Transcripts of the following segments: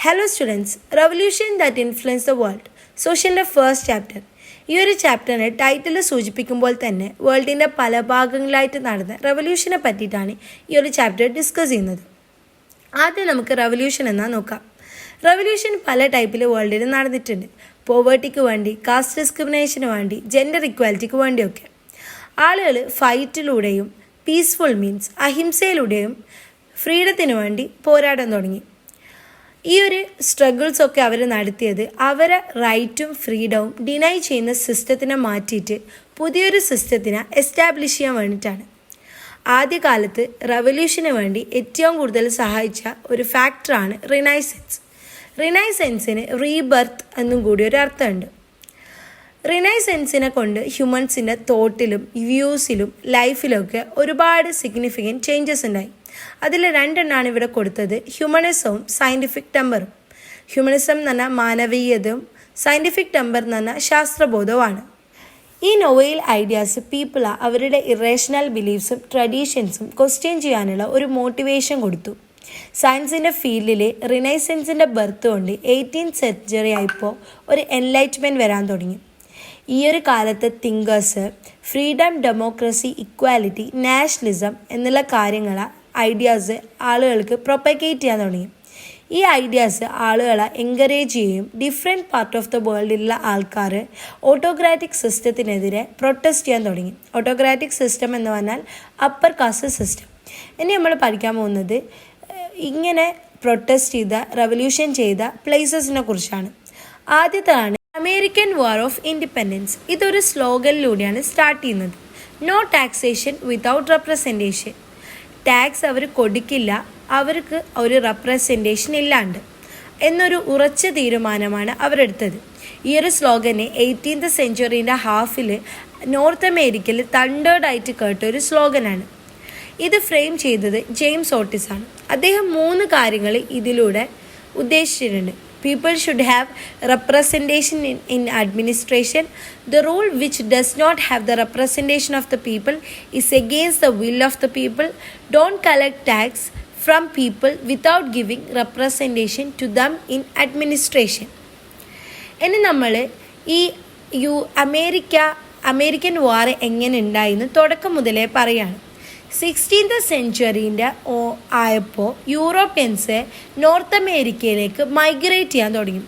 Hello students, revolution that influence the world സോഷ്യലിൻ്റെ first chapter. ഈ ഒരു ചാപ്റ്ററിന് ടൈറ്റിൽ സൂചിപ്പിക്കുമ്പോൾ തന്നെ വേൾഡിൻ്റെ പല ഭാഗങ്ങളായിട്ട് നടന്ന റവല്യൂഷനെ പറ്റിയിട്ടാണ് ഈ ഒരു ചാപ്റ്റർ ഡിസ്കസ് ചെയ്യുന്നത്. ആദ്യം നമുക്ക് റവല്യൂഷൻ എന്നാൽ നോക്കാം. റവല്യൂഷൻ പല ടൈപ്പിൽ വേൾഡിൽ നടന്നിട്ടുണ്ട്. പോവേർട്ടിക്ക് വേണ്ടി, കാസ്റ്റ് ഡിസ്ക്രിമിനേഷന് വേണ്ടി, ജെൻഡർ ഇക്വാലിറ്റിക്ക് വേണ്ടിയൊക്കെ ആളുകൾ ഫൈറ്റിലൂടെയും പീസ്ഫുൾ മീൻസ് അഹിംസയിലൂടെയും ഫ്രീഡത്തിന് വേണ്ടി പോരാടാൻ തുടങ്ങി. ഈ ഒരു സ്ട്രഗിൾസൊക്കെ അവർ നടത്തിയത് അവരെ റൈറ്റും ഫ്രീഡവും ഡിനൈ ചെയ്യുന്ന സിസ്റ്റത്തിനെ മാറ്റിയിട്ട് പുതിയൊരു സിസ്റ്റത്തിനെ എസ്റ്റാബ്ലിഷ് ചെയ്യാൻ വേണ്ടിയിട്ടാണ്. ആദ്യകാലത്ത് റവല്യൂഷന് വേണ്ടി ഏറ്റവും കൂടുതൽ സഹായിച്ച ഒരു ഫാക്ടറാണ് റിനൈസൻസ്. റിനൈസൻസിന് റീബർത്ത് എന്നും കൂടി ഒരു അർത്ഥമുണ്ട്. റിനൈസൻസിനെ കൊണ്ട് ഹ്യൂമൻസിൻ്റെ തോട്ടിലും വ്യൂസിലും ലൈഫിലൊക്കെ ഒരുപാട് സിഗ്നിഫിക്കൻറ്റ് ചേഞ്ചസ് ഉണ്ടായി. അതിൽ രണ്ടെണ്ണമാണ് ഇവിടെ കൊടുത്തത്: ഹ്യൂമനിസവും സയൻറ്റിഫിക് ടെമ്പറും. ഹ്യൂമനിസം എന്ന് പറഞ്ഞാൽ മാനവീയതയും സയൻറ്റിഫിക് ടെമ്പർ എന്ന് പറഞ്ഞാൽ ശാസ്ത്രബോധവുമാണ്. ഈ നോവൽ ഐഡിയാസ് പീപ്പിൾ അവരുടെ ഇറേഷണൽ ബിലീഫ്സും ട്രഡീഷൻസും ക്വസ്റ്റ്യൻ ചെയ്യാനുള്ള ഒരു മോട്ടിവേഷൻ കൊടുത്തു. സയൻസിൻ്റെ ഫീൽഡിൽ റിനൈസൻസിൻ്റെ ബർത്ത് കൊണ്ട് 18th സെഞ്ച്വറി ആയപ്പോൾ ഒരു എൻലൈറ്റ്മെൻറ്റ് വരാൻ തുടങ്ങി. ഈ ഒരു കാലത്തെ thinkers freedom, democracy, equality, nationalism എന്നുള്ള ഐഡിയാസ് ആളുകൾക്ക് പ്രൊപ്പഗേറ്റ് ചെയ്യാൻ തുടങ്ങി. ഈ ഐഡിയാസ് ആളുകളെ എൻകറേജ് ചെയ്യുകയും ഡിഫറെൻറ്റ് പാർട്ട് ഓഫ് ദ വേൾഡിലുള്ള ആൾക്കാർ ഓട്ടോക്രാറ്റിക് സിസ്റ്റത്തിനെതിരെ പ്രൊട്ടസ്റ്റ് ചെയ്യാൻ തുടങ്ങി. ഓട്ടോക്രാറ്റിക് സിസ്റ്റം എന്ന് പറഞ്ഞാൽ അപ്പർ കാസ്റ്റ് സിസ്റ്റം. ഇനി നമ്മൾ പഠിക്കാൻ പോകുന്നത് ഇങ്ങനെ പ്രൊട്ടസ്റ്റ് ചെയ്ത, റവല്യൂഷൻ ചെയ്ത പ്ലേസസിനെ കുറിച്ചാണ്. ആദ്യത്താണ് അമേരിക്കൻ വാർ ഓഫ് ഇൻഡിപെൻഡൻസ്. ഇതൊരു സ്ലോഗനിലൂടെയാണ് സ്റ്റാർട്ട് ചെയ്യുന്നത്: no taxation without representation. Tax അവർ കൊടുക്കില്ല, അവർക്ക് ഒരു റെപ്രസെൻറ്റേഷൻ ഇല്ലാണ്ട് എന്നൊരു ഉറച്ച തീരുമാനമാണ് അവരെടുത്തത്. ഈ ഒരു സ്ലോഗന് 18th സെഞ്ച്വറീൻ്റെ ഹാഫിൽ നോർത്ത് അമേരിക്കയിൽ തണ്ടേർഡായിട്ട് കേട്ട ഒരു സ്ലോഗനാണ്. ഇത് ഫ്രെയിം ചെയ്തത് ജെയിംസ് ഓട്ടിസ് ആണ്. അദ്ദേഹം 3 കാര്യങ്ങൾ ഇതിലൂടെ ഉദ്ദേശിച്ചിട്ടുണ്ട്. People should have representation in administration. The rule which does not have the representation of the people is against the will of the people. Don't collect tax from people without giving representation to them in administration. ഇനി നമ്മൾ ഈ American വാർ എങ്ങനെ ഉണ്ടായിന്ന് തുടക്കം മുതലേ പറയാണ്. 16th സെഞ്ച്വറീൻ്റെ ആയപ്പോൾ Europeans north അമേരിക്കയിലേക്ക് മൈഗ്രേറ്റ് ചെയ്യാൻ തുടങ്ങി.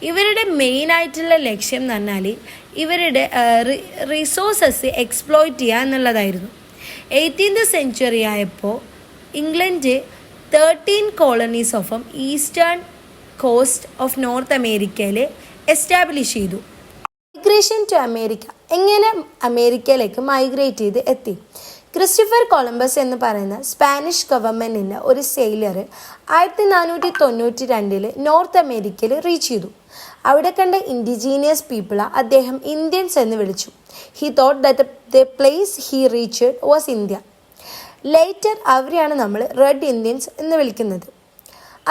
ഇവരുടെ മെയിനായിട്ടുള്ള ലക്ഷ്യം എന്ന് പറഞ്ഞാൽ ഇവരുടെ റിസോഴ്സസ് എക്സ്പ്ലോയിറ്റ് ചെയ്യുക എന്നുള്ളതായിരുന്നു. 18th സെഞ്ച്വറി ആയപ്പോൾ England 13 colonies of eastern cost of north അമേരിക്കയിൽ എസ്റ്റാബ്ലിഷ് ചെയ്തു. മൈഗ്രേഷൻ ടു അമേരിക്ക, എങ്ങനെ അമേരിക്കയിലേക്ക് മൈഗ്രേറ്റ് ചെയ്ത് എത്തി? ക്രിസ്റ്റഫർ കൊളംബസ് എന്ന് പറയുന്ന സ്പാനിഷ് ഗവൺമെൻറ്റിൻ്റെ ഒരു സെയിലർ 1492 നോർത്ത് അമേരിക്കയിൽ റീച്ച് ചെയ്തു. അവിടെ കണ്ട ഇൻഡിജീനിയസ് പീപ്പിളെ അദ്ദേഹം ഇന്ത്യൻസ് എന്ന് വിളിച്ചു. He thought that the place he reached was India. Later അവരെയാണ് നമ്മൾ റെഡ് ഇന്ത്യൻസ് എന്ന് വിളിക്കുന്നത്.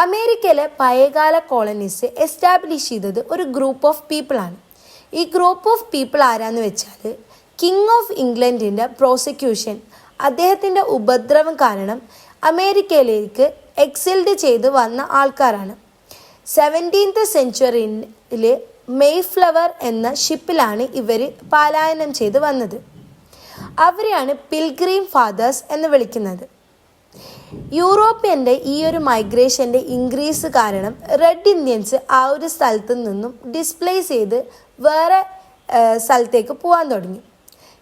അമേരിക്കയിലെ പഴയകാല കോളനീസ് എസ്റ്റാബ്ലിഷ് ചെയ്തത് ഒരു ഗ്രൂപ്പ് ഓഫ് പീപ്പിളാണ്. ഈ ഗ്രൂപ്പ് ഓഫ് പീപ്പിൾ ആരാന്ന് വെച്ചാൽ കിങ് ഓഫ് ഇംഗ്ലണ്ടിൻ്റെ പ്രോസിക്യൂഷൻ, അദ്ദേഹത്തിൻ്റെ ഉപദ്രവം കാരണം അമേരിക്കയിലേക്ക് എക്സിൽഡ് ചെയ്ത് വന്ന ആൾക്കാരാണ്. 17th സെഞ്ച്വറിയിൽ മെയ്ഫ്ലവർ എന്ന ഷിപ്പിലാണ് ഇവർ പലായനം ചെയ്ത് വന്നത്. അവരെയാണ് പിൽഗ്രീം ഫാദേഴ്സ് എന്ന് വിളിക്കുന്നത്. യൂറോപ്യൻ്റെ ഈ ഒരു മൈഗ്രേഷൻ്റെ ഇൻക്രീസ് കാരണം റെഡ് ഇന്ത്യൻസ് ആ ഒരു സ്ഥലത്ത് നിന്നും ഡിസ്പ്ലേസ് ചെയ്ത് വേറെ സ്ഥലത്തേക്ക് പോകാൻ തുടങ്ങി.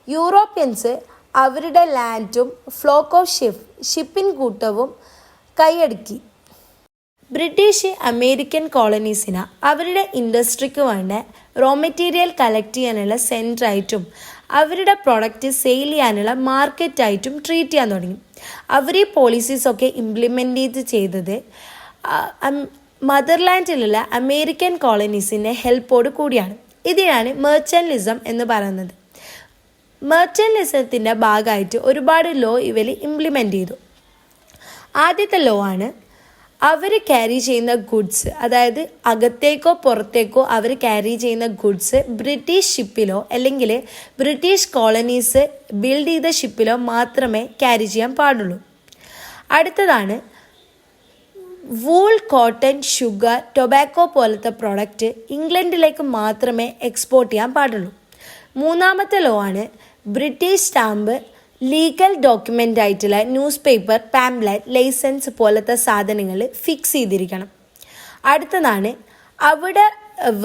യൂറോപ്യൻസ് അവരുടെ ലാൻഡും ഫ്ലോക്ക് ഓഫ് ഷിപ്പിംഗ് കൂട്ടവും കൈയടക്കി. ബ്രിട്ടീഷ് അമേരിക്കൻ കോളനീസിന് അവരുടെ ഇൻഡസ്ട്രിക്ക് വേണ്ട റോ മെറ്റീരിയൽ കളക്ട് ചെയ്യാനുള്ള സെൻറ്ററായിട്ടും അവരുടെ പ്രൊഡക്റ്റ് സെയിൽ ചെയ്യാനുള്ള മാർക്കറ്റായിട്ടും ട്രീറ്റ് ചെയ്യാൻ തുടങ്ങി. അവർ ഈ പോളിസീസൊക്കെ ഇംപ്ലിമെൻറ്റ് ചെയ്തത് മദർലാൻഡിലുള്ള അമേരിക്കൻ കോളനീസിൻ്റെ ഹെൽപ്പോട് കൂടിയാണ്. ഇതിനാണ് മെർച്ചൻ്റിസം എന്ന് പറയുന്നത്. മെർച്ചൻ്റിസത്തിൻ്റെ ഭാഗമായിട്ട് ഒരുപാട് ലോ ഇവർ ഇംപ്ലിമെൻ്റ് ചെയ്തു. ആദ്യത്തെ ലോ ആണ് അവർ ക്യാരി ചെയ്യുന്ന ഗുഡ്സ്, അതായത് അകത്തേക്കോ പുറത്തേക്കോ അവർ ക്യാരി ചെയ്യുന്ന ഗുഡ്സ് ബ്രിട്ടീഷ് ഷിപ്പിലോ അല്ലെങ്കിൽ ബ്രിട്ടീഷ് കോളനീസ് ബിൽഡ് ചെയ്ത ഷിപ്പിലോ മാത്രമേ ക്യാരി ചെയ്യാൻ പാടുള്ളൂ. അടുത്തതാണ് വൂൾ, കോട്ടൺ, ഷുഗർ, ടൊബാക്കോ പോലത്തെ പ്രൊഡക്റ്റ് ഇംഗ്ലണ്ടിലേക്ക് മാത്രമേ എക്സ്പോർട്ട് ചെയ്യാൻ പാടുള്ളൂ. മൂന്നാമത്തെ ലോ ആണ് ബ്രിട്ടീഷ് സ്റ്റാമ്പ്, ലീഗൽ ഡോക്യുമെൻ്റ് ആയിട്ടുള്ള ന്യൂസ് പേപ്പർ, പാംപ്ലെറ്റ്, ലൈസൻസ് പോലത്തെ സാധനങ്ങൾ ഫിക്സ് ചെയ്തിരിക്കണം. അടുത്തതാണ് അവിടെ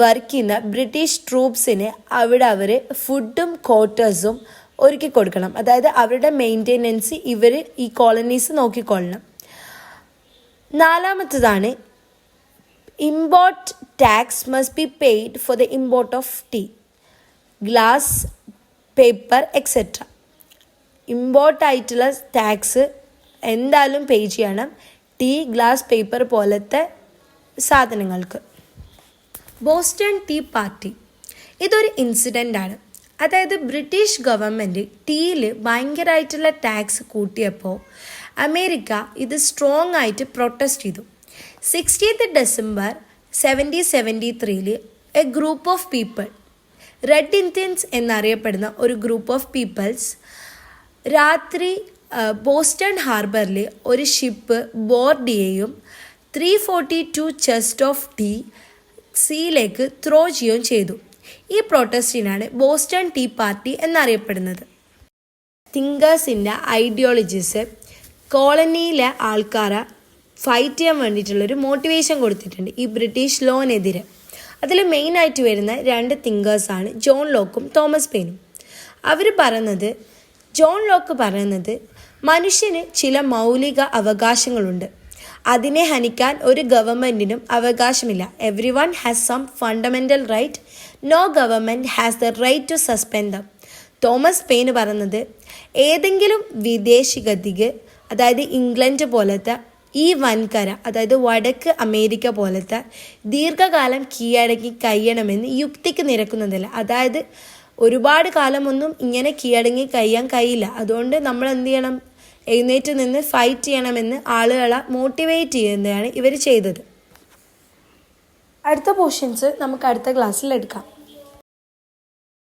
വർക്ക് ചെയ്യുന്ന ബ്രിട്ടീഷ് ട്രൂപ്സിന് അവിടെ അവർ ഫുഡും ക്വാർട്ടേഴ്സും ഒരുക്കി കൊടുക്കണം. അതായത് അവരുടെ മെയിൻ്റെനൻസ് ഇവർ ഈ കോളനീസ് നോക്കിക്കൊള്ളണം. നാലാമത്തതാണ് import tax must be paid for the import of tea, glass, paper etcetera. ഇമ്പോർട്ടായിട്ടുള്ള ടാക്സ് എന്തായാലും പേ ചെയ്യണം ടീ, ഗ്ലാസ്, പേപ്പർ പോലത്തെ സാധനങ്ങൾക്ക്. ബോസ്റ്റൺ ടീ പാർട്ടി ഇതൊരു ഇൻസിഡൻ്റാണ്. അതായത് ബ്രിട്ടീഷ് ഗവൺമെൻറ് ടീയിൽ ഭയങ്കരമായിട്ടുള്ള ടാക്സ് കൂട്ടിയപ്പോൾ അമേരിക്ക ഇത് സ്ട്രോങ് ആയിട്ട് പ്രൊട്ടസ്റ്റ് ചെയ്തു. 16th December 1773 A group of people, red Indians എന്നറിയപ്പെടുന്ന ഒരു ഗ്രൂപ്പ് ഓഫ് പീപ്പിൾസ് രാത്രി ബോസ്റ്റൺ ഹാർബറിൽ ഒരു ഷിപ്പ് ബോർഡ് ചെയ്യുകയും 342 ചെസ്റ്റ് ഓഫ് ടീ സീയിലേക്ക് ത്രോ ചെയ്യുകയും ചെയ്തു. ഈ പ്രൊട്ടസ്റ്റിനാണ് ബോസ്റ്റൺ ടീ പാർട്ടി എന്നറിയപ്പെടുന്നത്. തിങ്കേഴ്സിൻ്റെ ഐഡിയോളജീസ് കോളനിയിലെ ആൾക്കാരെ ഫൈറ്റ് ചെയ്യാൻ വേണ്ടിയിട്ടുള്ളൊരു മോട്ടിവേഷൻ കൊടുത്തിട്ടുണ്ട് ഈ ബ്രിട്ടീഷ് ലോനെതിരെ. അതിൽ മെയിനായിട്ട് വരുന്ന 2 തിങ്കേഴ്സാണ് ജോൺ ലോക്കും തോമസ് പെയിനും. ജോൺ ലോക്ക് പറയുന്നത് മനുഷ്യന് ചില മൗലിക അവകാശങ്ങളുണ്ട്, അതിനെ ഹനിക്കാൻ ഒരു ഗവൺമെൻറ്റിനും അവകാശമില്ല. Everyone has some fundamental right, no government has the right to suspend them. Thomas Paine പറയുന്നത് ഏതെങ്കിലും വിദേശികതിക്ക്, അതായത് ഇംഗ്ലണ്ട് പോലത്തെ ഈ വൻകര, അതായത് വടക്ക് അമേരിക്ക പോലത്തെ ദീർഘകാലം കീഴടങ്ങി കഴിയണമെന്ന് യുക്തിക്ക് നിരക്കുന്നതല്ല. അതായത് ഒരുപാട് കാലമൊന്നും ഇങ്ങനെ കീഴടങ്ങി കഴിയാൻ കഴിയില്ല. അതുകൊണ്ട് നമ്മൾ എന്ത് ചെയ്യണം, എഴുന്നേറ്റ് നിന്ന് ഫൈറ്റ് ചെയ്യണമെന്ന് ആളുകളെ മോട്ടിവേറ്റ് ചെയ്യുന്നതാണ് ഇവർ ചെയ്തത്. അടുത്ത പോർഷൻസ് നമുക്ക് അടുത്ത ക്ലാസ്സിൽ എടുക്കാം.